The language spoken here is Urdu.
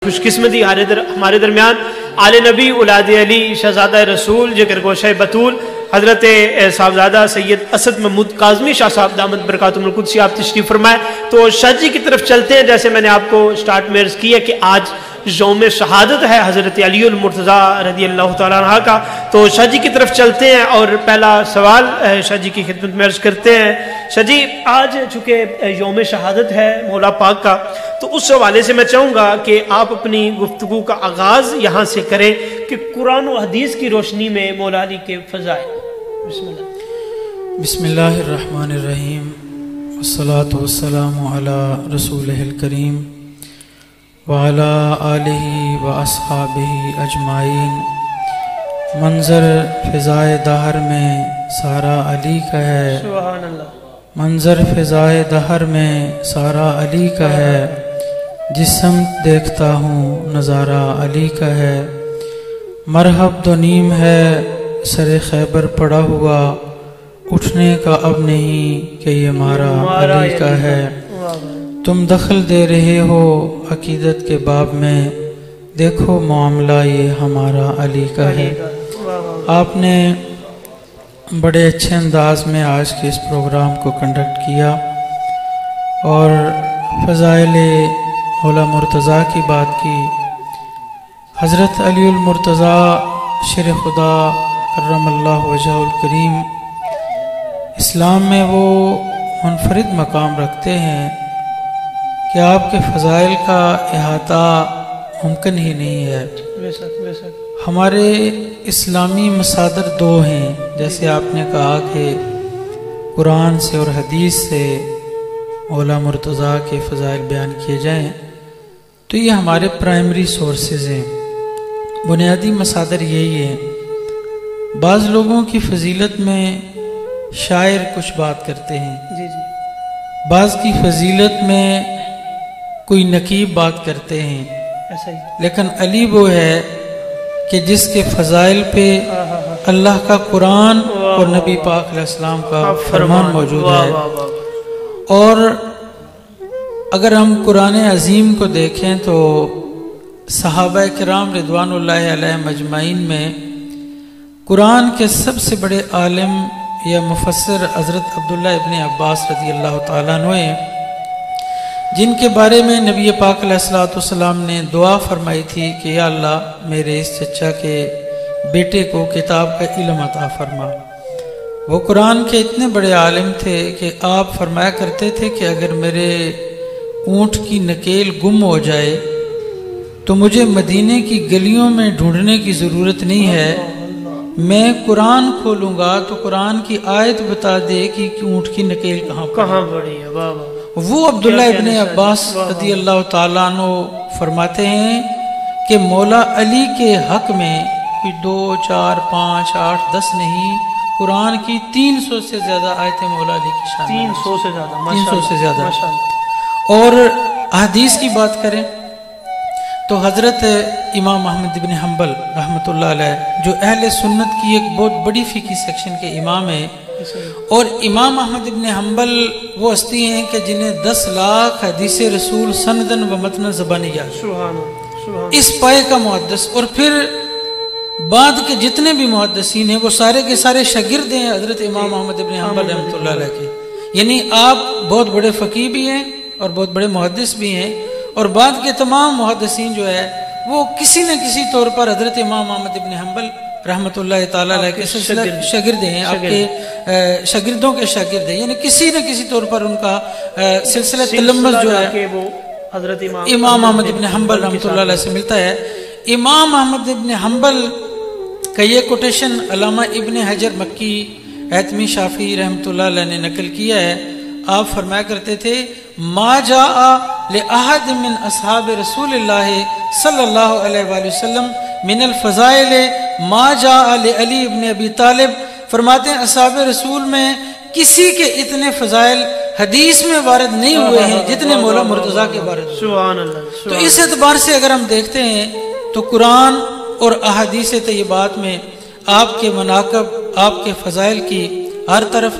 خوش قسمتی ہمارے درمیان آل نبی اولاد علی شہزادہ رسول ذکر گوشہ بطول حضرت صاحبزادہ سید اسد محمود کاظمی شاہ صاحب دامت برکاتہم القدسی آپ تشریف فرمائے. تو شاہ جی کی طرف چلتے ہیں. جیسے میں نے آپ کو سٹارٹ میں عرض کیا کہ آج یوم شہادت ہے حضرت علی المرتضیٰ رضی اللہ تعالیٰ عنہ کا. تو شاہ جی کی طرف چلتے ہیں اور پہلا سوال شاہ جی کی خدمت میں عرض کرتے ہیں. شاہ جی آج چونکہ یوم شہادت ہے مولا پاک کا، تو اس حوالے سے میں چاہوں گا کہ آپ اپنی گفتگو کا آغاز یہاں سے کریں کہ قرآن و حدیث کی روشنی میں مولا علی کے فضائل. بسم اللہ. بسم اللہ الرحمن الرحیم والصلاة والسلام علی رسولہ الکریم وعلی آلہ واصحابہ اجمعین. منظر فضائے دہر میں سارا علی کا ہے، سبحان اللہ. منظر فضائے دہر میں سارا علی کا ہے، جس سمت دیکھتا ہوں نظارہ علی کا ہے. مرحب دو نیم ہے سر خیبر پڑا ہوا، اٹھنے کا اب نہیں کہ یہ مارا علی کا ہے. تم دخل دے رہے ہو عقیدت کے باب میں، دیکھو معاملہ یہ ہمارا علی کا ہے. آپ نے بڑے اچھے انداز میں آج کے اس پروگرام کو کنڈکٹ کیا اور فضائل مولا مرتضیٰ کی بات کی. حضرت علی المرتضیٰ شیر خدا کرم اللہ وجہہ الکریم اسلام میں وہ منفرد مقام رکھتے ہیں کہ آپ کے فضائل کا احاطہ ممکن ہی نہیں ہے. ہمارے اسلامی مصادر دو ہیں، جیسے آپ نے کہا کہ قرآن سے اور حدیث سے مولا مرتضیٰ کے فضائل بیان کیے جائیں، تو یہ ہمارے پرائمری سورسز ہیں، بنیادی مصادر یہی ہیں. بعض لوگوں کی فضیلت میں شاعر کچھ بات کرتے ہیں، بعض کی فضیلت میں کوئی نقیب بات کرتے ہیں، لیکن علی وہ ہے کہ جس کے فضائل پہ اللہ کا قرآن اور نبی پاک علیہ السلام کا فرمان موجود ہے. اور اگر ہم قرآن عظیم کو دیکھیں تو صحابہ کرام رضوان اللہ علیہ مجمعین میں قرآن کے سب سے بڑے عالم یا مفسر حضرت عبداللہ ابن عباس رضی اللہ تعالیٰ عنہ ہیں، جن کے بارے میں نبی پاک علیہ السلام نے دعا فرمائی تھی کہ یا اللہ میرے اس چچا کے بیٹے کو کتاب کا علم عطا فرما. وہ قرآن کے اتنے بڑے عالم تھے کہ آپ فرمایا کرتے تھے کہ اگر میرے اونٹ کی نکیل گم ہو جائے تو مجھے مدینے کی گلیوں میں ڈھونڈنے کی ضرورت نہیں ہے، میں قرآن کھولوں گا تو قرآن کی آیت بتا دے کہ اونٹ کی نکیل کہاں پڑی ہے. وہ عبداللہ ابن عباس رضی اللہ تعالیٰ عنہ فرماتے ہیں کہ مولا علی کے حق میں کوئی 2 4 5 8 10 نہیں، قرآن کی 300 سے زیادہ آیتیں مولا علی کی شان، 300 سے زیادہ. اور حدیث کی بات کریں تو حضرت امام احمد بن حنبل رحمۃ اللہ علیہ جو اہل سنت کی ایک بہت بڑی فقہی سیکشن کے امام ہیں، اور امام احمد بن حنبل وہ ہستی ہیں کہ جنہیں 10 لاکھ حدیث رسول سندن و متن زبانی یاد، اس پائے کا محدث. اور پھر بعد کے جتنے بھی محدثین ہیں وہ سارے کے سارے شاگرد ہیں حضرت امام احمد بن حنبل رحمۃ اللہ علیہ کے. یعنی آپ بہت بڑے فقیہ بھی ہیں اور بہت بڑے محدث بھی ہیں، اور بعد کے تمام محدثین جو ہے وہ کسی نہ کسی طور پر حضرت امام احمد بن حنبل رحمۃ اللہ تعالیٰ علیہ کے سلسلہ شاگرد ہیں، آپ کے شاگردوں کے شاگرد ہیں. یعنی کسی نہ کسی طور پر ان کا سلسلہ تلمذ جو ہے حضرت امام احمد بن حنبل رحمۃ اللہ علیہ سے ملتا ہے. امام احمد بن حنبل کا یہ کوٹیشن علامہ ابن حجر مکی حتمی شافعی رحمۃ اللہ علیہ نے نقل کیا ہے. آپ فرمایا کرتے تھے ما جاء لأحد من اصحاب رسول اللہ صلی اللہ علیہ وآلہ وسلم من الفضائل ما جاء لعلی ابن ابی طالب. فرماتے ہیں اصحاب رسول میں کسی کے اتنے فضائل حدیث میں وارد نہیں ہوئے ہیں جتنے مولا مرتضیٰ کے وارد. سبحان اللہ. تو اس اعتبار سے اگر ہم دیکھتے ہیں تو قرآن اور احادیث طیبات میں آپ کے مناقب، آپ کے فضائل کی ہر طرف